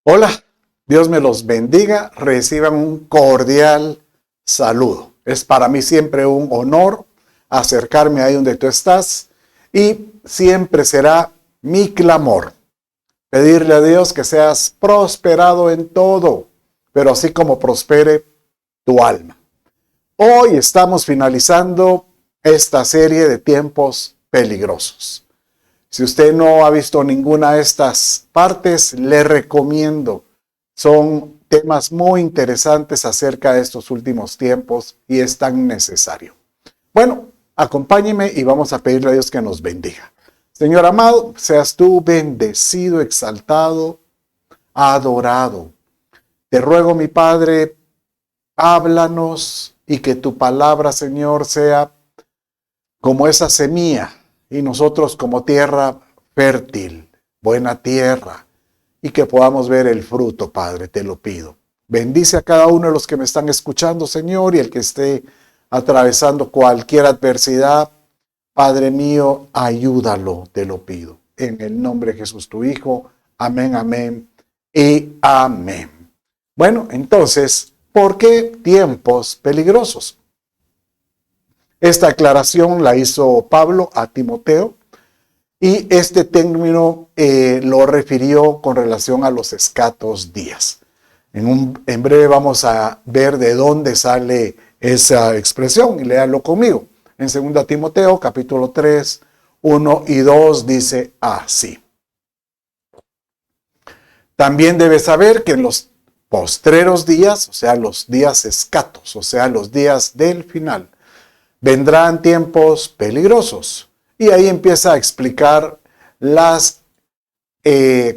Hola, Dios me los bendiga, reciban un cordial saludo. Es para mí siempre un honor acercarme ahí donde tú estás y siempre será mi clamor pedirle a Dios que seas prosperado en todo, pero así como prospere tu alma. Hoy estamos finalizando esta serie de tiempos peligrosos. Si usted no ha visto ninguna de estas partes, le recomiendo. Son temas muy interesantes acerca de estos últimos tiempos y es tan necesario. Bueno, acompáñeme y vamos a pedirle a Dios que nos bendiga. Señor amado, seas tú bendecido, exaltado, adorado. Te ruego, mi Padre, háblanos y que tu palabra, Señor, sea como esa semilla y nosotros como tierra fértil, buena tierra, y que podamos ver el fruto, Padre, te lo pido. Bendice a cada uno de los que me están escuchando, Señor, y el que esté atravesando cualquier adversidad, Padre mío, ayúdalo, te lo pido. En el nombre de Jesús, tu Hijo. Amén, amén y amén. Bueno, entonces, ¿por qué tiempos peligrosos? Esta aclaración la hizo Pablo a Timoteo y este término lo refirió con relación a los escatos días. En breve vamos a ver de dónde sale esa expresión y léalo conmigo. En 2 Timoteo capítulo 3, 1 y 2 dice así. También debes saber que en los postreros días, o sea, los días escatos, o sea, los días del final, vendrán tiempos peligrosos. Y ahí empieza a explicar las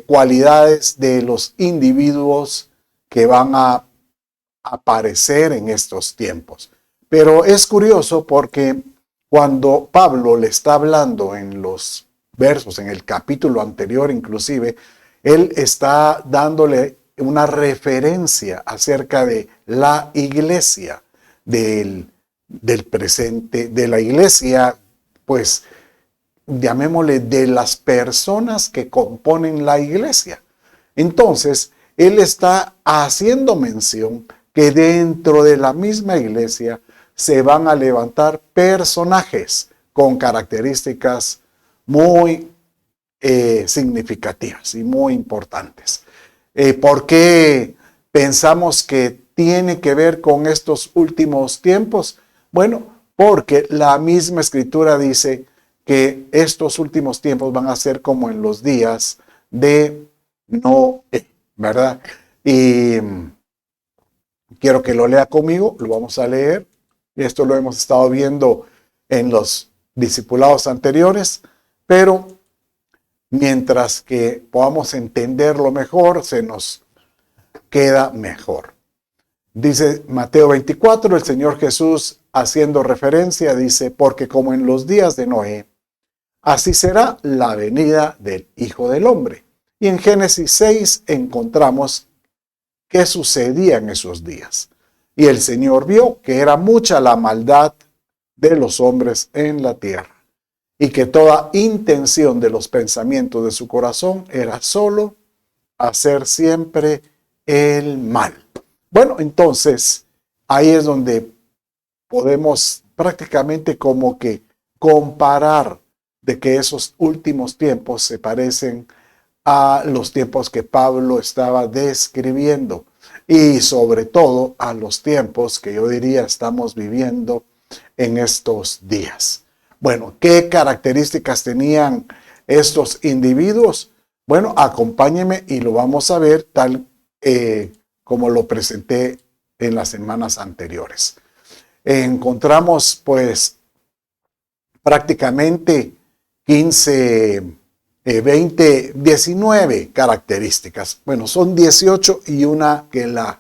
cualidades de los individuos que van a aparecer en estos tiempos. Pero es curioso porque cuando Pablo le está hablando en los versos, en el capítulo anterior inclusive, él está dándole una referencia acerca de la iglesia, del presente, de la iglesia, pues llamémosle de las personas que componen la iglesia. Entonces, él está haciendo mención que dentro de la misma iglesia se van a levantar personajes con características muy significativas y muy importantes. ¿Por qué pensamos que tiene que ver con estos últimos tiempos? Bueno, porque la misma escritura dice que estos últimos tiempos van a ser como en los días de Noé, ¿verdad? Y quiero que lo lea conmigo, lo vamos a leer. Esto lo hemos estado viendo en los discipulados anteriores, pero mientras que podamos entenderlo mejor, se nos queda mejor. Dice Mateo 24, el Señor Jesús haciendo referencia, dice, porque como en los días de Noé, así será la venida del Hijo del Hombre. Y en Génesis 6 encontramos qué sucedía en esos días. Y el Señor vio que era mucha la maldad de los hombres en la tierra, y que toda intención de los pensamientos de su corazón era solo hacer siempre el mal. Bueno, entonces, ahí es donde podemos prácticamente como que comparar de que esos últimos tiempos se parecen a los tiempos que Pablo estaba describiendo y sobre todo a los tiempos que yo diría estamos viviendo en estos días. Bueno, ¿qué características tenían estos individuos? Bueno, acompáñenme y lo vamos a ver tal como lo presenté en las semanas anteriores. Encontramos pues prácticamente 15, 20, 19 características. Bueno, son 18 y una que la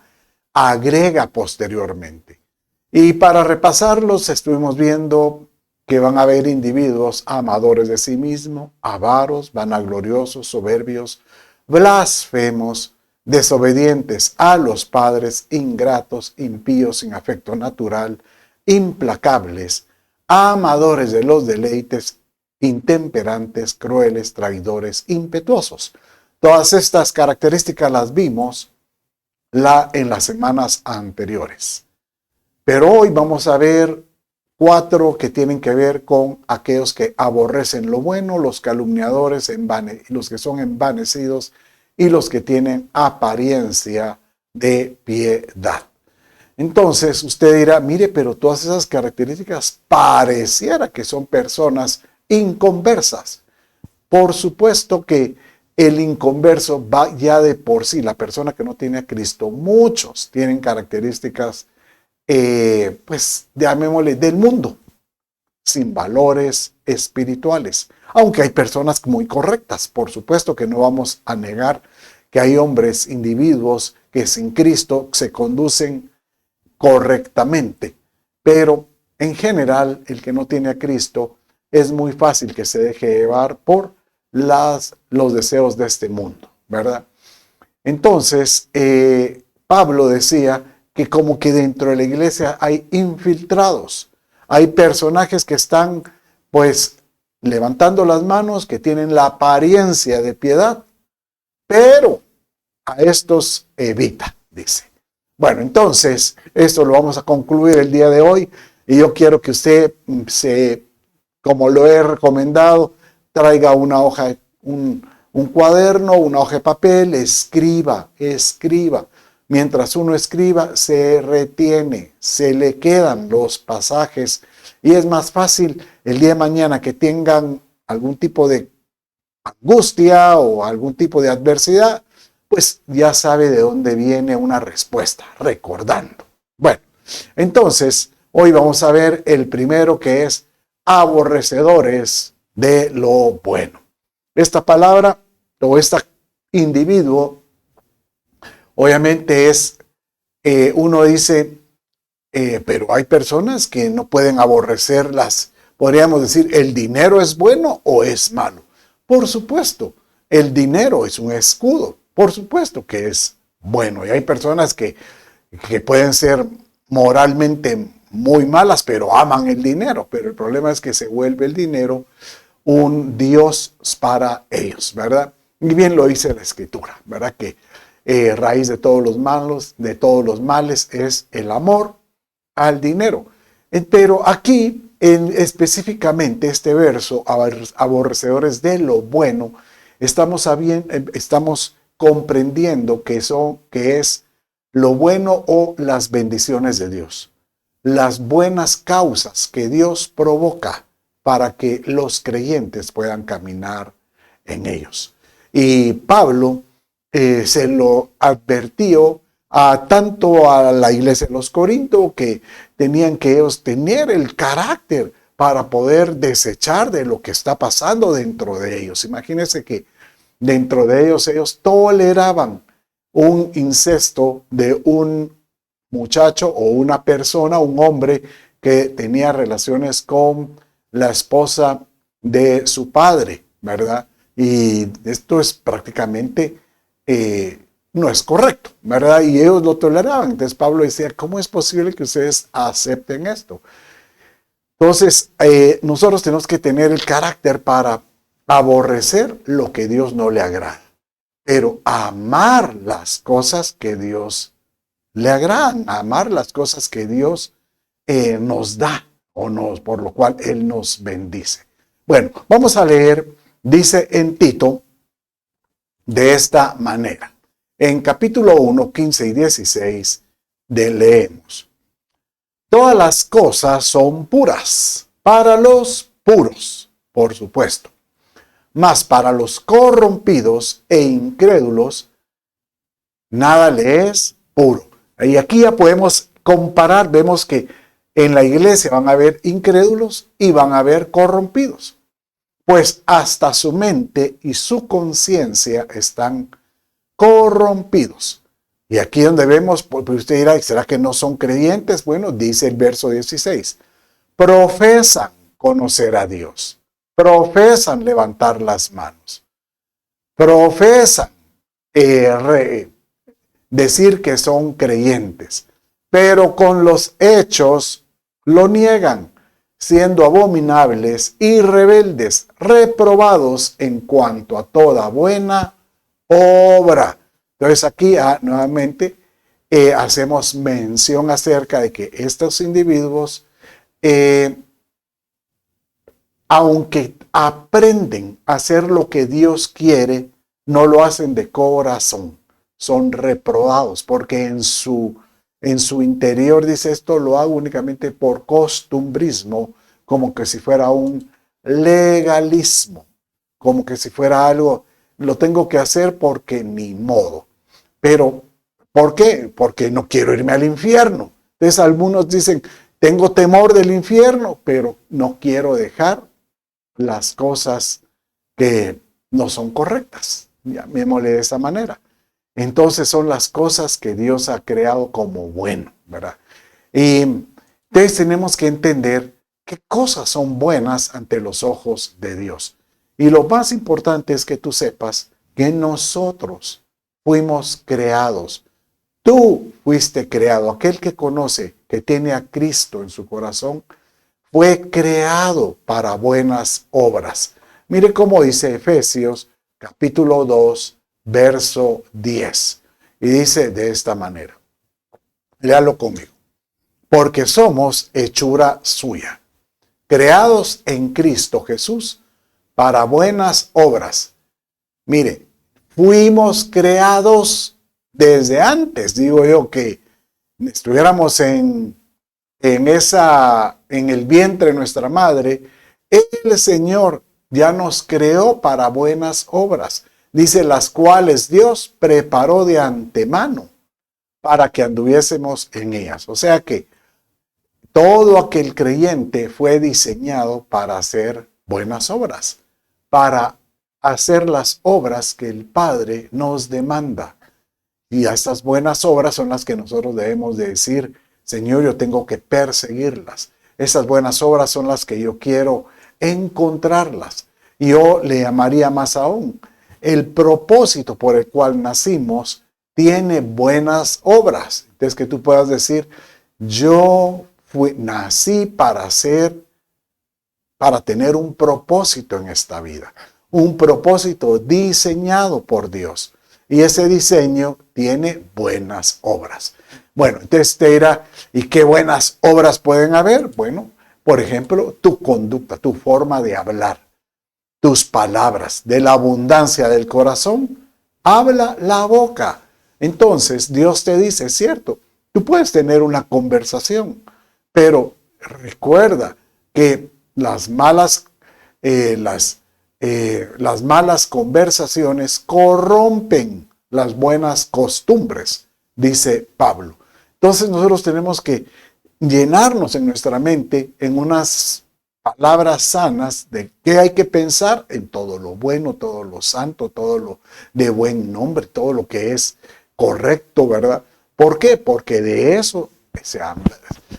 agrega posteriormente. Y para repasarlos estuvimos viendo que van a haber individuos amadores de sí mismos, avaros, vanagloriosos, soberbios, blasfemos, desobedientes a los padres, ingratos, impíos, sin afecto natural, implacables, amadores de los deleites, intemperantes, crueles, traidores, impetuosos, Todas estas características las vimos en las semanas anteriores. Pero hoy vamos a ver 4 que tienen que ver con aquellos que aborrecen lo bueno, los calumniadores, los que son envanecidos y los que tienen apariencia de piedad. Entonces usted dirá, mire, pero todas esas características pareciera que son personas inconversas. Por supuesto que el inconverso va ya de por sí, la persona que no tiene a Cristo, muchos tienen características, pues llamémosle del mundo, sin valores espirituales. Aunque hay personas muy correctas, por supuesto que no vamos a negar que hay hombres, individuos que sin Cristo se conducen correctamente, pero en general el que no tiene a Cristo es muy fácil que se deje llevar por los deseos de este mundo, ¿verdad? Entonces, Pablo decía que como que dentro de la iglesia hay infiltrados, hay personajes que están pues levantando las manos, que tienen la apariencia de piedad, pero a estos evita, dice. Bueno, entonces, esto lo vamos a concluir el día de hoy y yo quiero que usted, como lo he recomendado, traiga una hoja, un cuaderno, una hoja de papel, escriba. Mientras uno escriba, se retiene, se le quedan los pasajes y es más fácil el día de mañana que tengan algún tipo de angustia o algún tipo de adversidad, pues ya sabe de dónde viene una respuesta, recordando. Bueno, entonces, hoy vamos a ver el primero, que es aborrecedores de lo bueno. Esta palabra o este individuo, obviamente es, uno dice, pero hay personas que no pueden aborrecerlas. Podríamos decir, ¿el dinero es bueno o es malo? Por supuesto, el dinero es un escudo. Por supuesto que es bueno. Y hay personas que pueden ser moralmente muy malas, pero aman el dinero. Pero el problema es que se vuelve el dinero un Dios para ellos, ¿verdad? Y bien lo dice la Escritura, ¿verdad? Que raíz de todos los males es el amor al dinero. Pero aquí, específicamente este verso, aborrecedores de lo bueno, estamos comprendiendo que es lo bueno o las bendiciones de Dios, las buenas causas que Dios provoca para que los creyentes puedan caminar en ellos. Y Pablo se lo advirtió tanto a la iglesia de los Corintios, que tenían que ellos tener el carácter para poder desechar de lo que está pasando dentro de ellos. Imagínense que dentro de ellos toleraban un incesto de un muchacho o una persona, un hombre que tenía relaciones con la esposa de su padre, ¿verdad? Y esto es prácticamente, no es correcto, ¿verdad? Y ellos lo toleraban. Entonces Pablo decía, ¿cómo es posible que ustedes acepten esto? Entonces, nosotros tenemos que tener el carácter para aborrecer lo que Dios no le agrada, pero amar las cosas que Dios le agradan, amar las cosas que Dios nos da por lo cual Él nos bendice. Bueno, vamos a leer, dice en Tito, de esta manera. En capítulo 1, 15 y 16, leemos: todas las cosas son puras para los puros, por supuesto, mas para los corrompidos e incrédulos, nada le es puro. Y aquí ya podemos comparar, vemos que en la iglesia van a haber incrédulos y van a haber corrompidos, pues hasta su mente y su conciencia están corrompidos. Y aquí donde vemos, pues usted dirá, ¿será que no son creyentes? Bueno, dice el verso 16, profesan conocer a Dios, profesan levantar las manos, profesan decir que son creyentes, pero con los hechos lo niegan, siendo abominables y rebeldes, reprobados en cuanto a toda buena obra. Entonces aquí nuevamente hacemos mención acerca de que estos individuos, aunque aprenden a hacer lo que Dios quiere, no lo hacen de corazón. Son reprobados porque en su interior, dice, esto lo hago únicamente por costumbrismo, como que si fuera un legalismo, como que si fuera algo, lo tengo que hacer porque ni modo. Pero, ¿por qué? Porque no quiero irme al infierno. Entonces algunos dicen, tengo temor del infierno, pero no quiero dejar las cosas que no son correctas. Llamémosle de esa manera. Entonces son las cosas que Dios ha creado como bueno, ¿verdad? Y entonces tenemos que entender qué cosas son buenas ante los ojos de Dios. Y lo más importante es que tú sepas que nosotros fuimos creados. Tú fuiste creado. Aquel que conoce, que tiene a Cristo en su corazón, fue creado para buenas obras. Mire cómo dice Efesios capítulo 2, verso 10. Y dice de esta manera. Léalo conmigo. Porque somos hechura suya, creados en Cristo Jesús para buenas obras. Mire, fuimos creados desde antes, digo yo, que estuviéramos en el vientre de nuestra madre. El Señor ya nos creó para buenas obras. Dice, las cuales Dios preparó de antemano para que anduviésemos en ellas. O sea que todo aquel creyente fue diseñado para hacer buenas obras, para hacer las obras que el Padre nos demanda. Y a estas buenas obras son las que nosotros debemos de decir, Señor, yo tengo que perseguirlas. Esas buenas obras son las que yo quiero encontrarlas. Y yo le llamaría más aún, el propósito por el cual nacimos tiene buenas obras. Entonces que tú puedas decir, yo nací para tener un propósito en esta vida. Un propósito diseñado por Dios. Y ese diseño tiene buenas obras. Bueno, entonces te dirá, ¿y qué buenas obras pueden haber? Bueno, por ejemplo, tu conducta, tu forma de hablar, tus palabras, de la abundancia del corazón, habla la boca. Entonces Dios te dice, es cierto, tú puedes tener una conversación, pero recuerda que las malas conversaciones corrompen las buenas costumbres, dice Pablo. Entonces nosotros tenemos que llenarnos en nuestra mente en unas palabras sanas de qué hay que pensar en todo lo bueno, todo lo santo, todo lo de buen nombre, todo lo que es correcto, ¿verdad? ¿Por qué? Porque de eso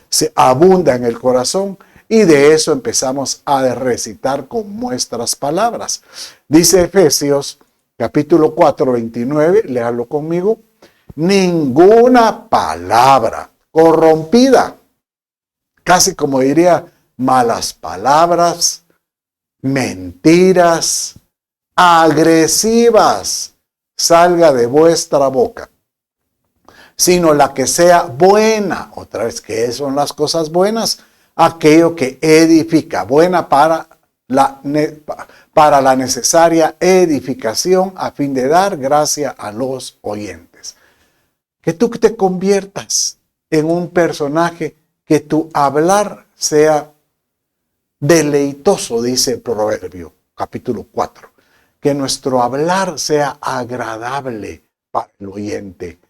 se abunda en el corazón y de eso empezamos a recitar con nuestras palabras. Dice Efesios capítulo 4, 29, léalo conmigo. Ninguna palabra corrompida, casi como diría, malas palabras, mentiras, agresivas, salga de vuestra boca, sino la que sea buena. Otra vez, ¿qué son las cosas buenas? Aquello que edifica, buena para la necesaria edificación a fin de dar gracia a los oyentes. Que tú te conviertas en un personaje que tu hablar sea deleitoso, dice el Proverbio, capítulo 4. Que nuestro hablar sea agradable para el oyente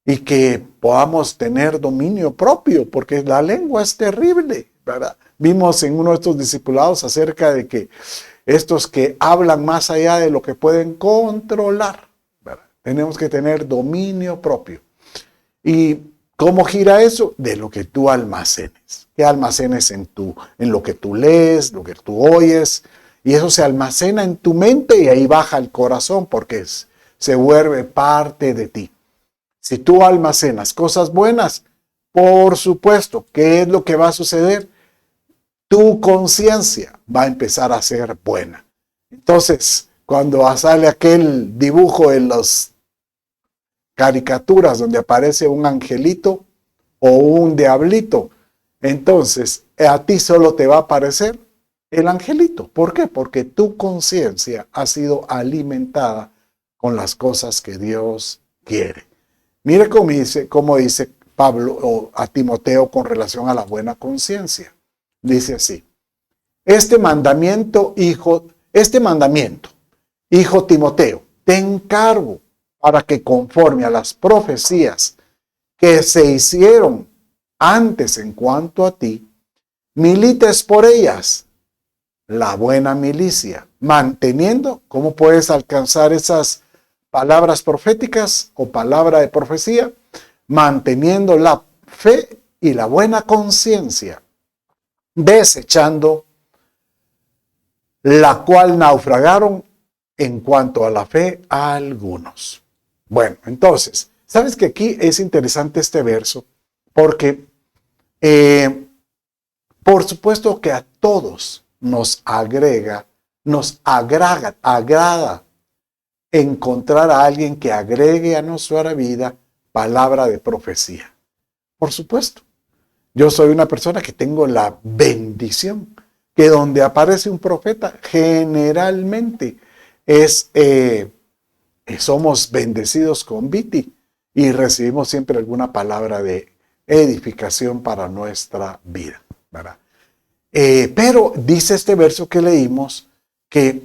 y que podamos tener dominio propio, porque la lengua es terrible, ¿verdad? Vimos en uno de estos discipulados acerca de que estos que hablan más allá de lo que pueden controlar, ¿verdad? Tenemos que tener dominio propio. ¿Y cómo gira eso? De lo que tú almacenes. ¿Qué almacenes en lo que tú lees, lo que tú oyes? Y eso se almacena en tu mente y ahí baja el corazón porque se vuelve parte de ti. Si tú almacenas cosas buenas, por supuesto, ¿qué es lo que va a suceder? Tu conciencia va a empezar a ser buena. Entonces, cuando sale aquel dibujo en las caricaturas donde aparece un angelito o un diablito. Entonces, a ti solo te va a aparecer el angelito. ¿Por qué? Porque tu conciencia ha sido alimentada con las cosas que Dios quiere. Mire cómo dice Pablo a Timoteo con relación a la buena conciencia. Dice así: este mandamiento, hijo Timoteo, te encargo para que conforme a las profecías que se hicieron antes en cuanto a ti, milites por ellas la buena milicia, manteniendo. ¿Cómo puedes alcanzar esas palabras proféticas o palabra de profecía? Manteniendo la fe y la buena conciencia, desechando la cual naufragaron en cuanto a la fe a algunos. Bueno, entonces, ¿sabes que aquí es interesante este verso? Porque, por supuesto que a todos nos agrada encontrar a alguien que agregue a nuestra vida palabra de profecía. Por supuesto. Yo soy una persona que tengo la bendición que donde aparece un profeta, generalmente somos bendecidos con Viti y recibimos siempre alguna palabra de edificación para nuestra vida, ¿verdad? Pero dice este verso que leímos que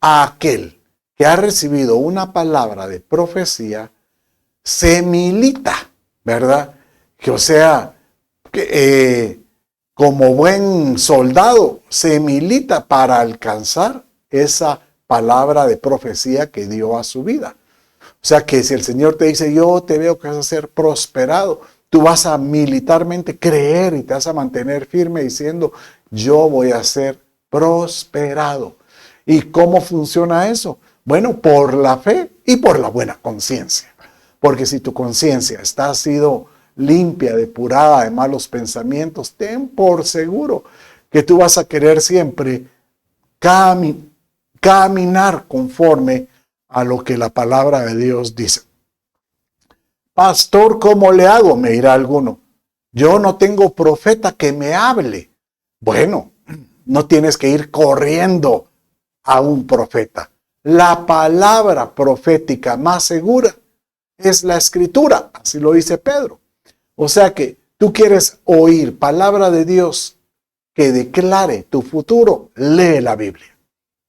aquel que ha recibido una palabra de profecía se milita, ¿verdad? Que o sea, como buen soldado se milita para alcanzar esa palabra de profecía que dio a su vida. O sea que si el Señor te dice, yo te veo que vas a ser prosperado, tú vas a militarmente creer y te vas a mantener firme diciendo, yo voy a ser prosperado. ¿Y cómo funciona eso? Bueno, por la fe y por la buena conciencia. Porque si tu conciencia ha sido limpia, depurada de malos pensamientos, ten por seguro que tú vas a querer siempre caminar conforme a lo que la palabra de Dios dice. Pastor, ¿cómo le hago? Me dirá alguno. Yo no tengo profeta que me hable. Bueno, no tienes que ir corriendo a un profeta. La palabra profética más segura es la escritura, así lo dice Pedro. O sea que tú quieres oír palabra de Dios que declare tu futuro, lee la Biblia,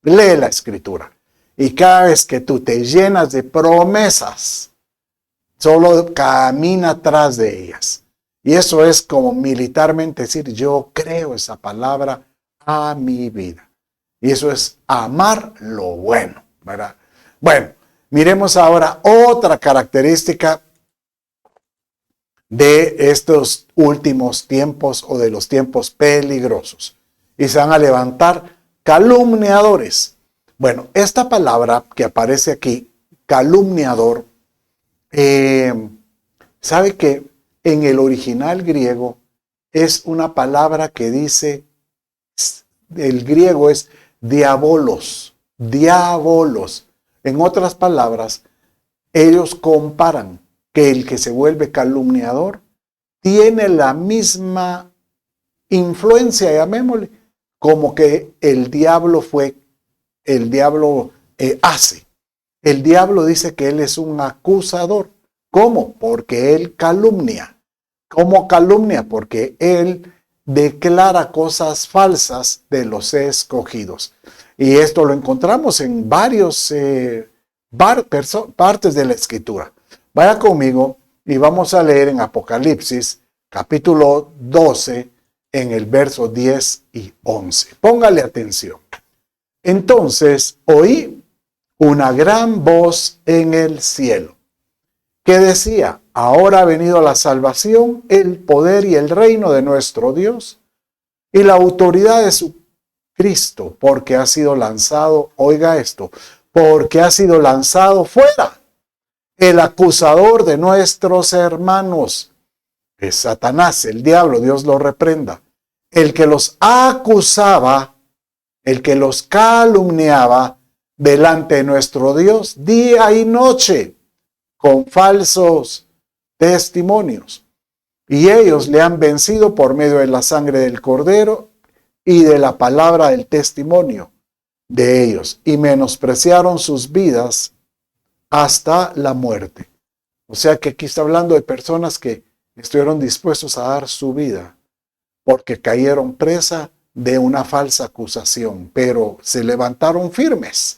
lee la escritura. Y cada vez que tú te llenas de promesas, solo camina atrás de ellas. Y eso es como militarmente decir, yo creo esa palabra a mi vida. Y eso es amar lo bueno, ¿verdad? Bueno, miremos ahora otra característica de estos últimos tiempos o de los tiempos peligrosos. Y se van a levantar calumniadores. Bueno, esta palabra que aparece aquí, calumniador, sabe que en el original griego es una palabra que dice, el griego es diabolos, diabolos. En otras palabras, ellos comparan que el que se vuelve calumniador tiene la misma influencia, llamémosle, como que el diablo hace. El diablo dice que él es un acusador. ¿Cómo? Porque él calumnia. ¿Cómo calumnia? Porque él declara cosas falsas de los escogidos. Y esto lo encontramos en varios partes de la Escritura. Vaya conmigo y vamos a leer en Apocalipsis, capítulo 12, en el verso 10 y 11. Póngale atención. Entonces oí una gran voz en el cielo que decía, ahora ha venido la salvación, el poder y el reino de nuestro Dios y la autoridad de su Cristo, porque ha sido lanzado, oiga esto, porque ha sido lanzado fuera el acusador de nuestros hermanos, es Satanás, el diablo, Dios lo reprenda, el que los acusaba, el que los calumniaba delante de nuestro Dios día y noche con falsos testimonios. Y ellos le han vencido por medio de la sangre del Cordero y de la palabra del testimonio de ellos, y menospreciaron sus vidas hasta la muerte. O sea que aquí está hablando de personas que estuvieron dispuestos a dar su vida porque cayeron presa de una falsa acusación, pero se levantaron firmes,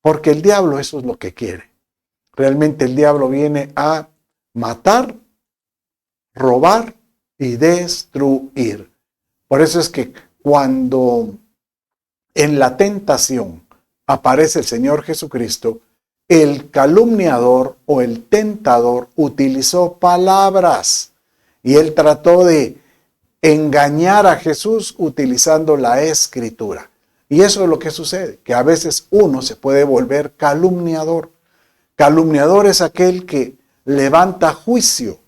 porque el diablo eso es lo que quiere. Realmente el diablo viene a matar, robar y destruir. Por eso es que cuando en la tentación aparece el Señor Jesucristo, el calumniador o el tentador utilizó palabras y él trató de engañar a Jesús utilizando la escritura. Y eso es lo que sucede, que a veces uno se puede volver calumniador. Calumniador es aquel que levanta juicio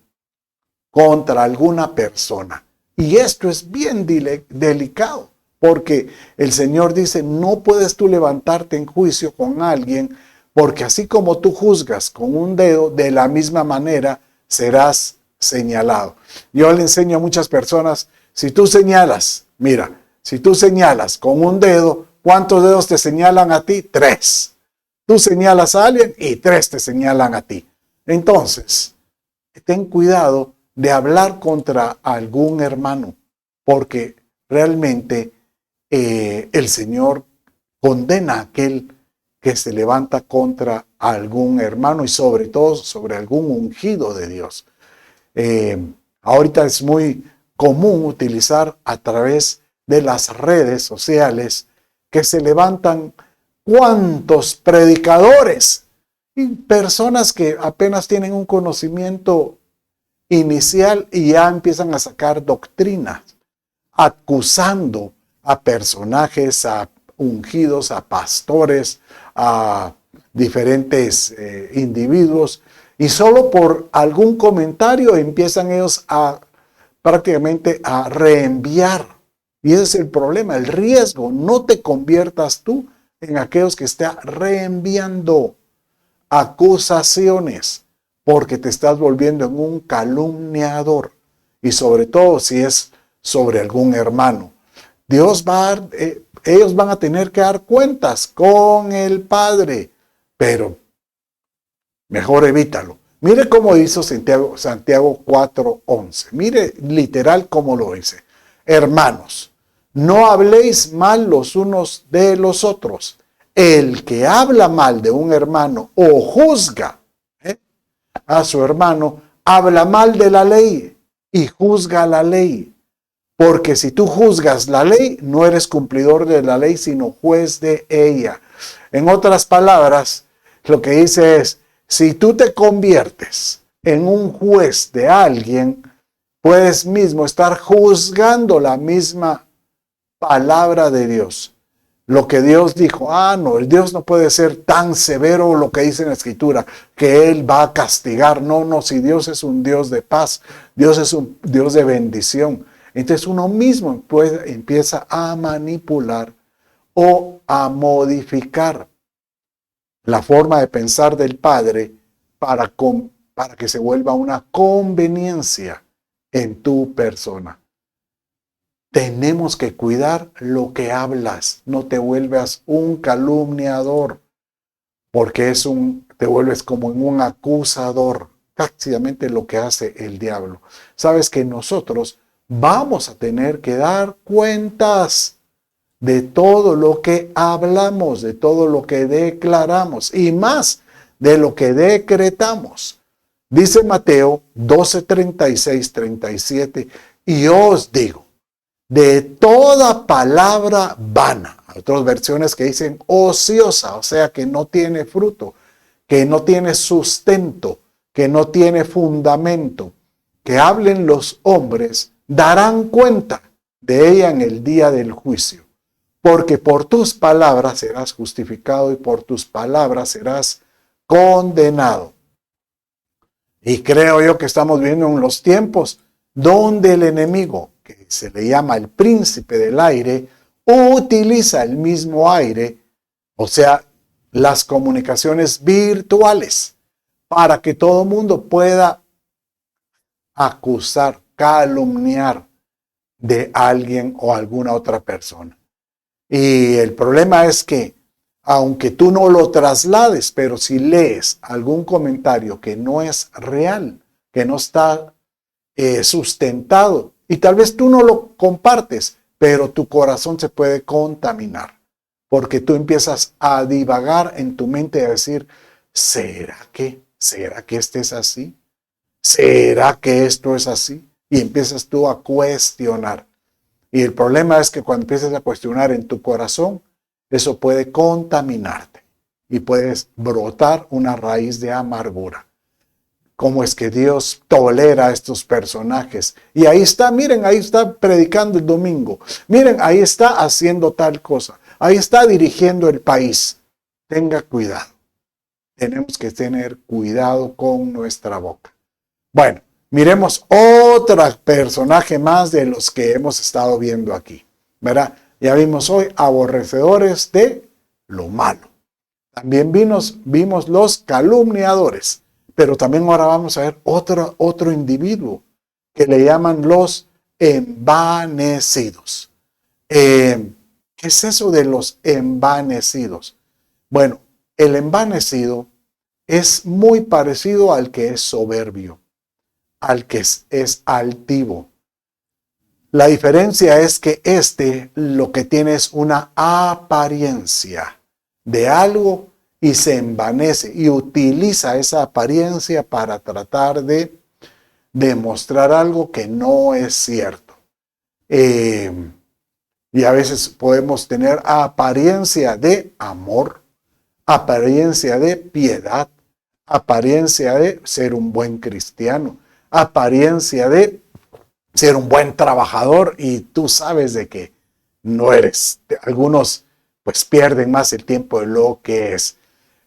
contra alguna persona. Y esto es bien delicado, porque el Señor dice, no puedes tú levantarte en juicio con alguien, porque así como tú juzgas con un dedo, de la misma manera serás señalado. Yo le enseño a muchas personas, si tú señalas, mira, si tú señalas con un dedo, ¿cuántos dedos te señalan a ti? 3. Tú señalas a alguien y 3 te señalan a ti. Entonces, ten cuidado de hablar contra algún hermano, porque realmente el Señor condena a aquel que se levanta contra algún hermano y sobre todo sobre algún ungido de Dios. Ahorita es muy común utilizar a través de las redes sociales que se levantan cuantos predicadores y personas que apenas tienen un conocimiento inicial y ya empiezan a sacar doctrinas, acusando a personajes, a ungidos, a pastores, a diferentes individuos, y solo por algún comentario empiezan ellos a prácticamente a reenviar. Y ese es el problema, el riesgo. No te conviertas tú en aquellos que están reenviando acusaciones, porque te estás volviendo en un calumniador. Y sobre todo si es sobre algún hermano. Ellos van a tener que dar cuentas con el Padre, pero mejor evítalo. Mire cómo hizo Santiago 4:11. Mire literal cómo lo dice. Hermanos, no habléis mal los unos de los otros. El que habla mal de un hermano o juzga a su hermano, habla mal de la ley y juzga la ley. Porque si tú juzgas la ley, no eres cumplidor de la ley, sino juez de ella. En otras palabras, lo que dice es, si tú te conviertes en un juez de alguien, puedes mismo estar juzgando la misma palabra de Dios. Lo que Dios dijo, no, el Dios no puede ser tan severo, lo que dice en la Escritura, que Él va a castigar. No, si Dios es un Dios de paz, Dios es un Dios de bendición. Entonces uno mismo empieza a manipular o a modificar la forma de pensar del Padre para que se vuelva una conveniencia en tu persona. Tenemos que cuidar lo que hablas. No te vuelvas un calumniador, porque te vuelves como en un acusador. Prácticamente lo que hace el diablo. Sabes que nosotros vamos a tener que dar cuentas de todo lo que hablamos, de todo lo que declaramos y más de lo que decretamos. Dice Mateo 12:36-37, y yo os digo, de toda palabra vana, hay otras versiones que dicen ociosa, o sea que no tiene fruto, que no tiene sustento, que no tiene fundamento, que hablen los hombres, darán cuenta de ella en el día del juicio. Porque por tus palabras serás justificado y por tus palabras serás condenado. Y creo yo que estamos viviendo en los tiempos donde el enemigo, que se le llama el príncipe del aire, utiliza el mismo aire, o sea, las comunicaciones virtuales para que todo el mundo pueda acusar, calumniar de alguien o alguna otra persona. Y el problema es que, aunque tú no lo traslades, pero si lees algún comentario que no es real, que no está sustentado, y tal vez tú no lo compartes, pero tu corazón se puede contaminar, porque tú empiezas a divagar en tu mente y a decir, ¿será que este es así? ¿Será que esto es así? Y empiezas tú a cuestionar. Y el problema es que cuando empiezas a cuestionar en tu corazón, eso puede contaminarte y puedes brotar una raíz de amargura. ¿Cómo es que Dios tolera a estos personajes? Y ahí está, miren, ahí está predicando el domingo. Miren, ahí está haciendo tal cosa. Ahí está dirigiendo el país. Tenga cuidado. Tenemos que tener cuidado con nuestra boca. Bueno, miremos otro personaje más de los que hemos estado viendo aquí, ¿verdad? Ya vimos hoy aborrecedores de lo malo. También vimos los calumniadores, pero también ahora vamos a ver otro individuo que le llaman los envanecidos. ¿Qué es eso de los envanecidos? Bueno, el envanecido es muy parecido al que es soberbio, al que es altivo. La diferencia es que lo que tiene es una apariencia de algo y se envanece y utiliza esa apariencia para tratar de demostrar algo que no es cierto. Y a veces podemos tener apariencia de amor, apariencia de piedad, apariencia de ser un buen cristiano, apariencia de ser un buen trabajador, y tú sabes de que no eres. Algunos pues pierden más el tiempo de lo que es.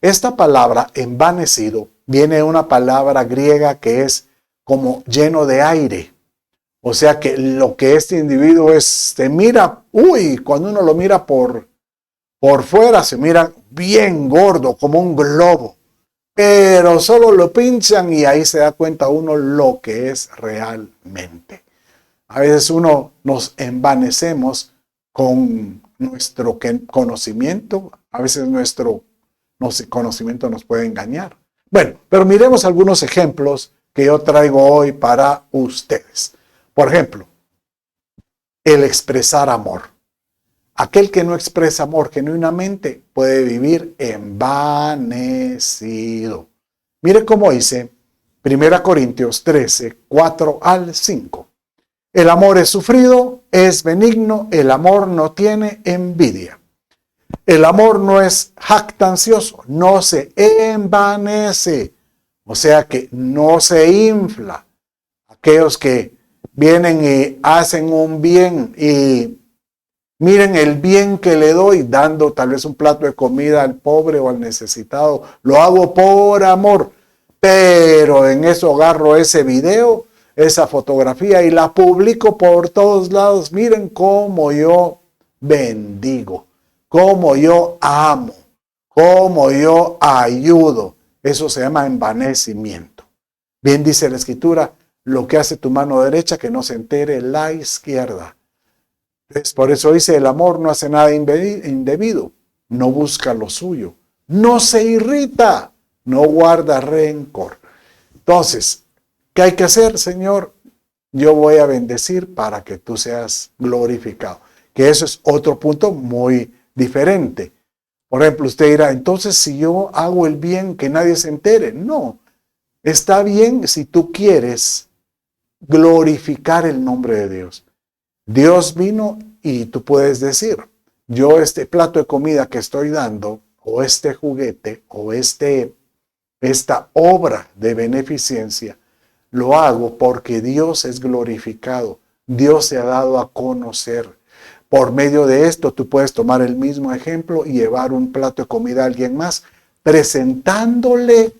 Esta palabra envanecido viene de una palabra griega que es como lleno de aire. O sea que lo que este individuo se mira, cuando uno lo mira por fuera se mira bien gordo, como un globo. Pero solo lo pinchan y ahí se da cuenta uno lo que es realmente. A veces nos envanecemos con nuestro conocimiento, a veces nuestro conocimiento nos puede engañar. Bueno, pero miremos algunos ejemplos que yo traigo hoy para ustedes. Por ejemplo, el expresar amor. Aquel que no expresa amor genuinamente puede vivir envanecido. Mire cómo dice 1 Corintios 13, 4 al 5. El amor es sufrido, es benigno, el amor no tiene envidia. El amor no es jactancioso, no se envanece, o sea que no se infla. Aquellos que vienen y hacen un bien y miren el bien que le doy, dando tal vez un plato de comida al pobre o al necesitado, lo hago por amor, pero en eso agarro ese video, esa fotografía y la publico por todos lados. Miren cómo yo bendigo, cómo yo amo, cómo yo ayudo. Eso se llama envanecimiento. Bien dice la Escritura, lo que hace tu mano derecha que no se entere la izquierda. Por eso dice, el amor no hace nada indebido, no busca lo suyo, no se irrita, no guarda rencor. Entonces, ¿qué hay que hacer, Señor? Yo voy a bendecir para que tú seas glorificado. Que eso es otro punto muy diferente. Por ejemplo, usted dirá, entonces si yo hago el bien, que nadie se entere. No, está bien si tú quieres glorificar el nombre de Dios. Dios vino y tú puedes decir, yo este plato de comida que estoy dando, o este juguete, o esta obra de beneficencia, lo hago porque Dios es glorificado. Dios se ha dado a conocer. Por medio de esto, tú puedes tomar el mismo ejemplo y llevar un plato de comida a alguien más, presentándole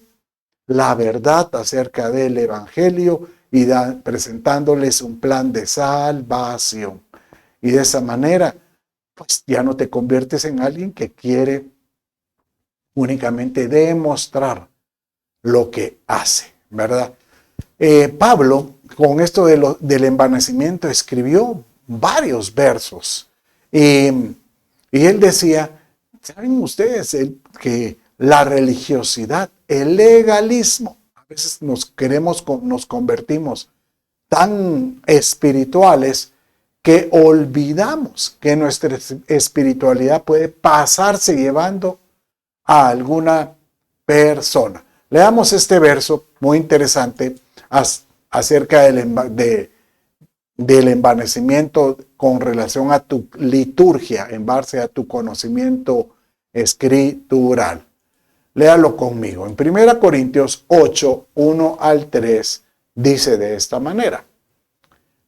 la verdad acerca del Evangelio y presentándoles un plan de salvación. Y de esa manera, pues ya no te conviertes en alguien que quiere únicamente demostrar lo que hace, ¿verdad? Pablo, con esto del envanecimiento, escribió varios versos. Y él decía, ¿saben ustedes que la religiosidad, el legalismo, a veces nos convertimos tan espirituales que olvidamos que nuestra espiritualidad puede pasarse llevando a alguna persona? Leamos este verso muy interesante acerca del envanecimiento con relación a tu liturgia en base a tu conocimiento escritural. Léalo conmigo. En 1 Corintios 8, 1 al 3, dice de esta manera: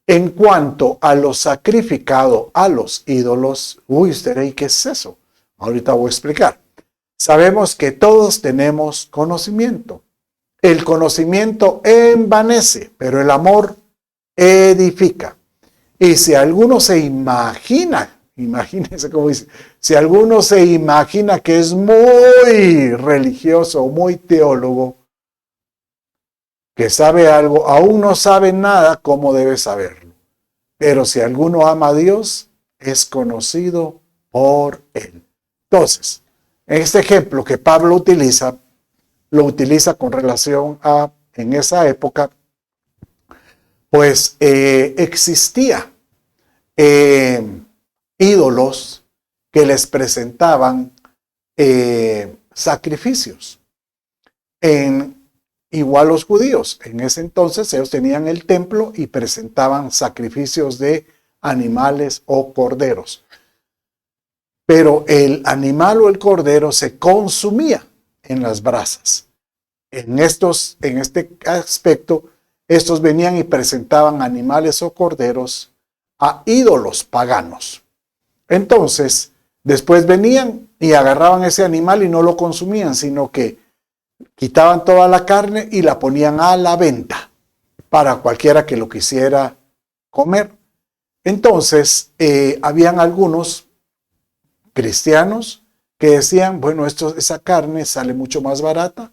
en cuanto a lo sacrificado a los ídolos, usted, ¿qué es eso? Ahorita voy a explicar. Sabemos que todos tenemos conocimiento. El conocimiento envanece, pero el amor edifica. Y si alguno se imagina, imagínense cómo dice, si alguno se imagina que es muy religioso, muy teólogo, que sabe algo, aún no sabe nada como debe saberlo. Pero si alguno ama a Dios, es conocido por él. Entonces, este ejemplo que Pablo lo utiliza con relación a, en esa época, pues existía ídolos que les presentaban sacrificios. Igual los judíos, en ese entonces ellos tenían el templo y presentaban sacrificios de animales o corderos. Pero el animal o el cordero se consumía en las brasas. En este aspecto, estos venían y presentaban animales o corderos a ídolos paganos. Entonces, después venían y agarraban ese animal y no lo consumían, sino que quitaban toda la carne y la ponían a la venta para cualquiera que lo quisiera comer. Entonces, habían algunos cristianos que decían, bueno, esa carne sale mucho más barata,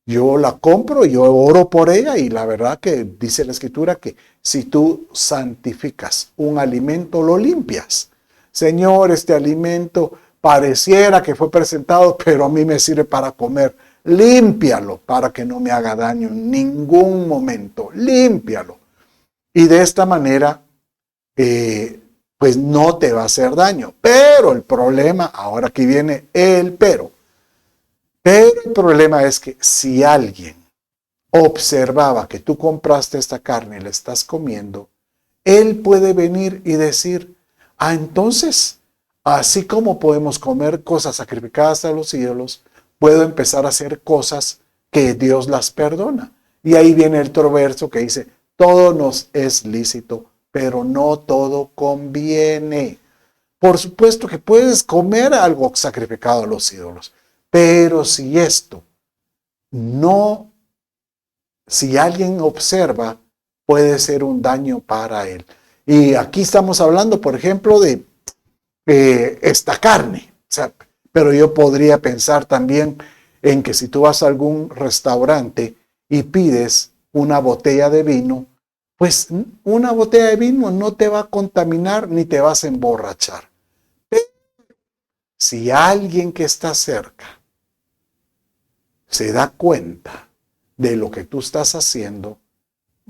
yo la compro, yo oro por ella, y la verdad que dice la Escritura que si tú santificas un alimento, lo limpias. Señor, este alimento pareciera que fue presentado, pero a mí me sirve para comer. Límpialo para que no me haga daño en ningún momento. Límpialo. Y de esta manera, pues no te va a hacer daño. Pero el problema, ahora aquí viene el pero el problema es que si alguien observaba que tú compraste esta carne y la estás comiendo, él puede venir y decir, entonces, así como podemos comer cosas sacrificadas a los ídolos, puedo empezar a hacer cosas que Dios las perdona. Y ahí viene el otro verso que dice, todo nos es lícito, pero no todo conviene. Por supuesto que puedes comer algo sacrificado a los ídolos, pero si si alguien observa, puede ser un daño para él. Y aquí estamos hablando, por ejemplo, de esta carne. O sea, pero yo podría pensar también en que si tú vas a algún restaurante y pides una botella de vino, pues una botella de vino no te va a contaminar ni te vas a emborrachar. Pero si alguien que está cerca se da cuenta de lo que tú estás haciendo,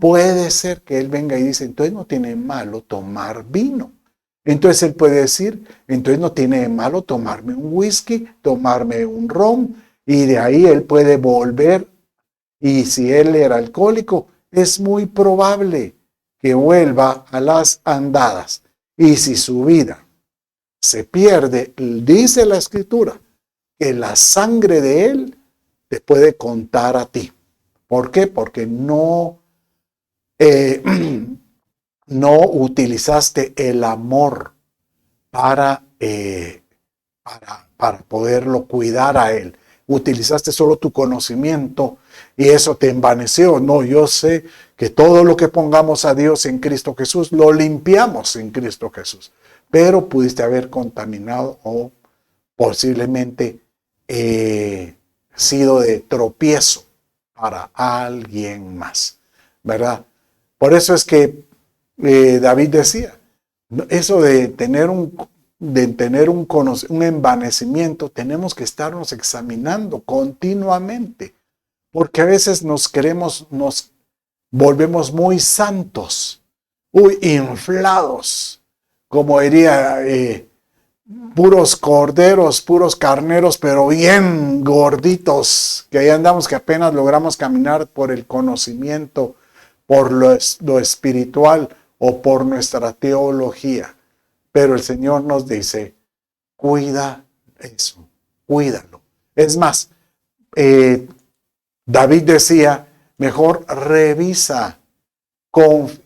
puede ser que él venga y dice, entonces no tiene malo tomar vino. Entonces él puede decir, entonces no tiene malo tomarme un whisky, tomarme un ron, y de ahí él puede volver. Y si él era alcohólico, es muy probable que vuelva a las andadas. Y si su vida se pierde, dice la Escritura, que la sangre de él te puede contar a ti. ¿Por qué? Porque no utilizaste el amor para poderlo cuidar a él. Utilizaste solo tu conocimiento y eso te envaneció. No, yo sé que todo lo que pongamos a Dios en Cristo Jesús, lo limpiamos en Cristo Jesús. Pero pudiste haber contaminado o posiblemente sido de tropiezo para alguien más, ¿verdad? Por eso es que David decía, eso de tener un envanecimiento, tenemos que estarnos examinando continuamente, porque a veces nos volvemos muy santos, inflados, como diría, puros corderos, puros carneros, pero bien gorditos, que ahí andamos, que apenas logramos caminar por el conocimiento, por lo espiritual o por nuestra teología. Pero el Señor nos dice, cuida eso, cuídalo. Es más, David decía, mejor revisa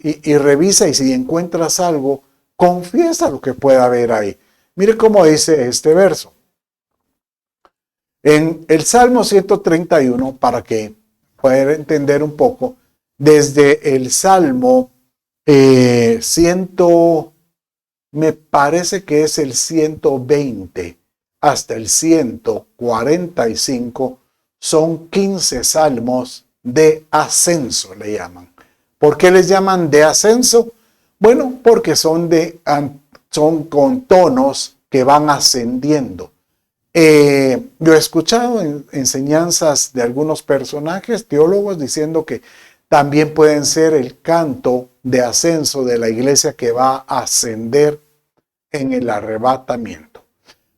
y revisa, y si encuentras algo, confiesa lo que pueda haber ahí. Mire cómo dice este verso. En el Salmo 131, para que pueda entender un poco, desde el Salmo me parece que es el 120 hasta el 145, son 15 salmos de ascenso, le llaman. ¿Por qué les llaman de ascenso? Bueno, porque son con tonos que van ascendiendo. Yo he escuchado enseñanzas de algunos personajes, teólogos, diciendo que también pueden ser el canto de ascenso de la iglesia que va a ascender en el arrebatamiento.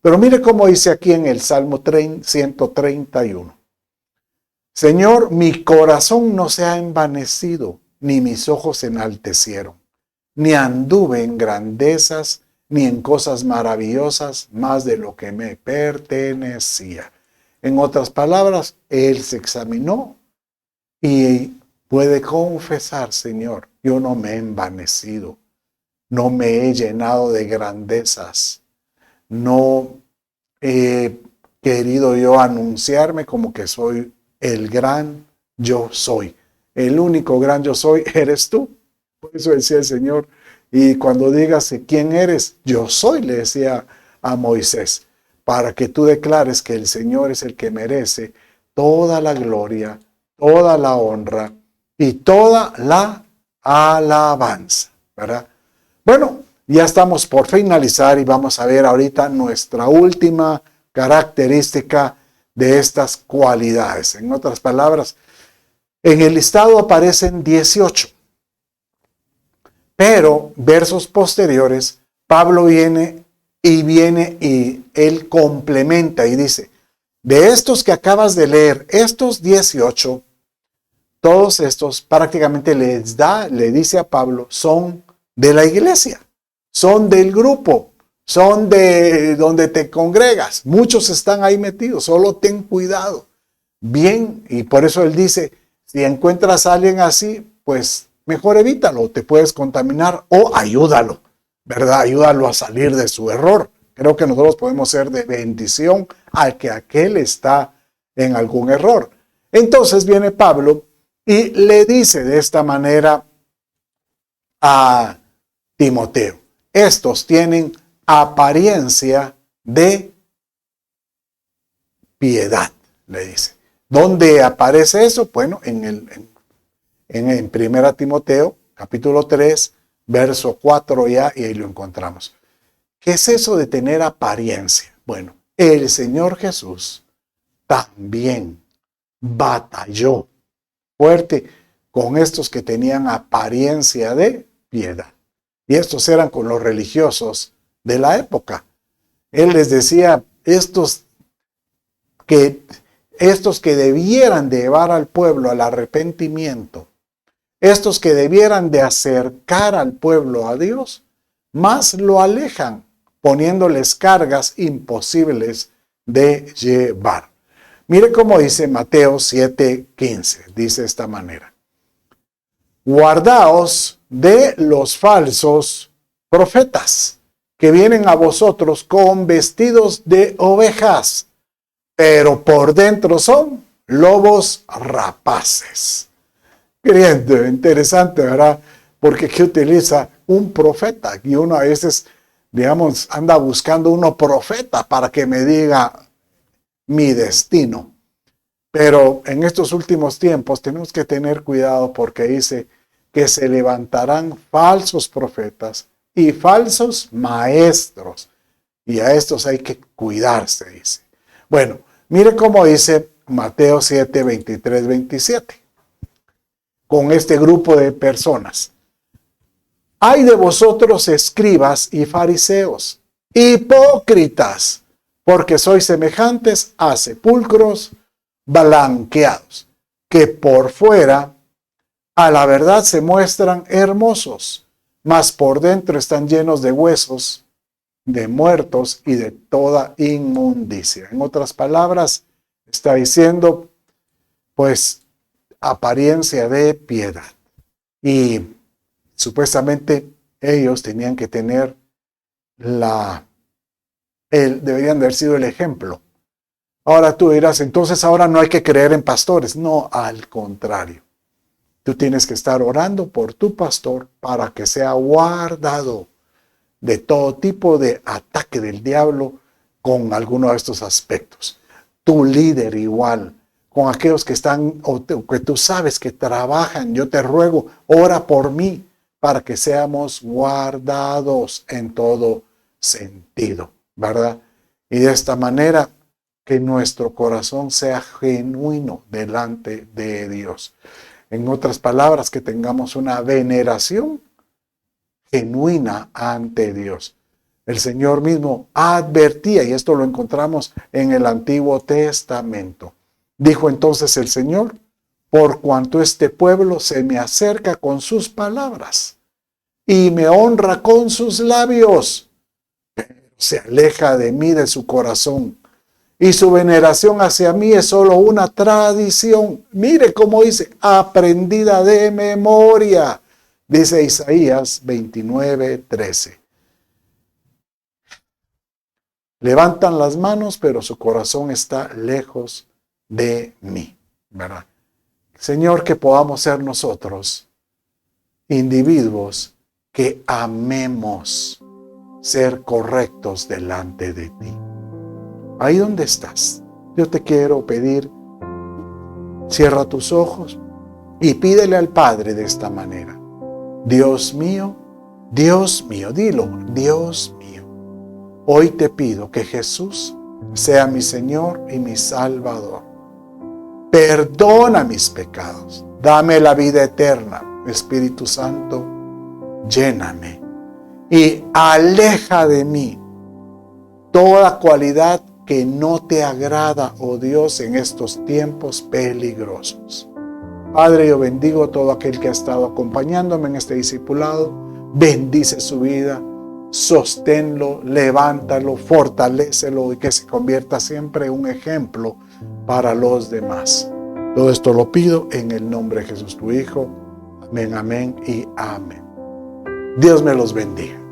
Pero mire cómo dice aquí en el Salmo 131. Señor, mi corazón no se ha envanecido, ni mis ojos se enaltecieron, ni anduve en grandezas, ni en cosas maravillosas, más de lo que me pertenecía. En otras palabras, él se examinó y puede confesar, Señor, yo no me he envanecido, no me he llenado de grandezas, no he querido yo anunciarme como que soy el gran yo soy. El único gran yo soy eres tú. Por eso decía el Señor, y cuando digas quién eres, yo soy, le decía a Moisés, para que tú declares que el Señor es el que merece toda la gloria, toda la honra y toda la alabanza, ¿verdad? Bueno, ya estamos por finalizar y vamos a ver ahorita nuestra última característica de estas cualidades. En otras palabras, en el listado aparecen 18, pero versos posteriores, Pablo viene y él complementa y dice, de estos que acabas de leer, estos 18, todos estos prácticamente le dice a Pablo, son de la iglesia, son del grupo, son de donde te congregas. Muchos están ahí metidos, solo ten cuidado. Bien, y por eso él dice, si encuentras a alguien así, pues mejor evítalo, te puedes contaminar o ayúdalo, ¿verdad? Ayúdalo a salir de su error. Creo que nosotros podemos ser de bendición al que aquel está en algún error. Entonces viene Pablo y le dice de esta manera a Timoteo, estos tienen apariencia de piedad, le dice. ¿Dónde aparece eso? Bueno, en 1 Timoteo, capítulo 3, verso 4 ya, y ahí lo encontramos. ¿Qué es eso de tener apariencia? Bueno, el Señor Jesús también batalló fuerte con estos que tenían apariencia de piedad. Y estos eran con los religiosos de la época. Él les decía, estos que debieran de llevar al pueblo al arrepentimiento, estos que debieran de acercar al pueblo a Dios, más lo alejan, poniéndoles cargas imposibles de llevar. Mire cómo dice Mateo 7:15, dice de esta manera. Guardaos de los falsos profetas, que vienen a vosotros con vestidos de ovejas, pero por dentro son lobos rapaces. Queriendo, interesante, ¿verdad? Porque ¿qué utiliza un profeta? Y uno a veces, digamos, anda buscando uno profeta para que me diga mi destino. Pero en estos últimos tiempos tenemos que tener cuidado porque dice que se levantarán falsos profetas y falsos maestros. Y a estos hay que cuidarse, dice. Bueno, mire cómo dice Mateo 7, 23, 27. Con este grupo de personas. Ay de vosotros, escribas y fariseos, hipócritas, porque sois semejantes a sepulcros blanqueados, que por fuera a la verdad se muestran hermosos, mas por dentro están llenos de huesos, de muertos y de toda inmundicia. En otras palabras, está diciendo, pues, apariencia de piedad. Y supuestamente ellos tenían que tener deberían de haber sido el ejemplo. Ahora tú dirás, entonces ahora no hay que creer en pastores. No, al contrario. Tú tienes que estar orando por tu pastor para que sea guardado de todo tipo de ataque del diablo con alguno de estos aspectos. Tu líder igual, con aquellos que están, o que tú sabes que trabajan, yo te ruego, ora por mí para que seamos guardados en todo sentido, ¿verdad? Y de esta manera que nuestro corazón sea genuino delante de Dios. En otras palabras, que tengamos una veneración genuina ante Dios. El Señor mismo advertía, y esto lo encontramos en el Antiguo Testamento. Dijo entonces el Señor, por cuanto este pueblo se me acerca con sus palabras y me honra con sus labios, pero se aleja de mí de su corazón, y su veneración hacia mí es solo una tradición. Mire cómo dice, aprendida de memoria. Dice Isaías 29:13. Levantan las manos, pero su corazón está lejos de mí, ¿verdad? Señor, que podamos ser nosotros individuos que amemos ser correctos delante de ti. Ahí donde estás, yo te quiero pedir, cierra tus ojos y pídele al Padre de esta manera. Dios mío, dilo, Dios mío, hoy te pido que Jesús sea mi Señor y mi Salvador. Perdona mis pecados, dame la vida eterna. Espíritu Santo, lléname y aleja de mí toda cualidad que no te agrada, oh Dios, en estos tiempos peligrosos. Padre, yo bendigo a todo aquel que ha estado acompañándome en este discipulado. Bendice su vida, sosténlo, levántalo, fortalécelo y que se convierta siempre en un ejemplo para los demás. Todo esto lo pido en el nombre de Jesús, tu Hijo. Amén, amén y amén. Dios me los bendiga.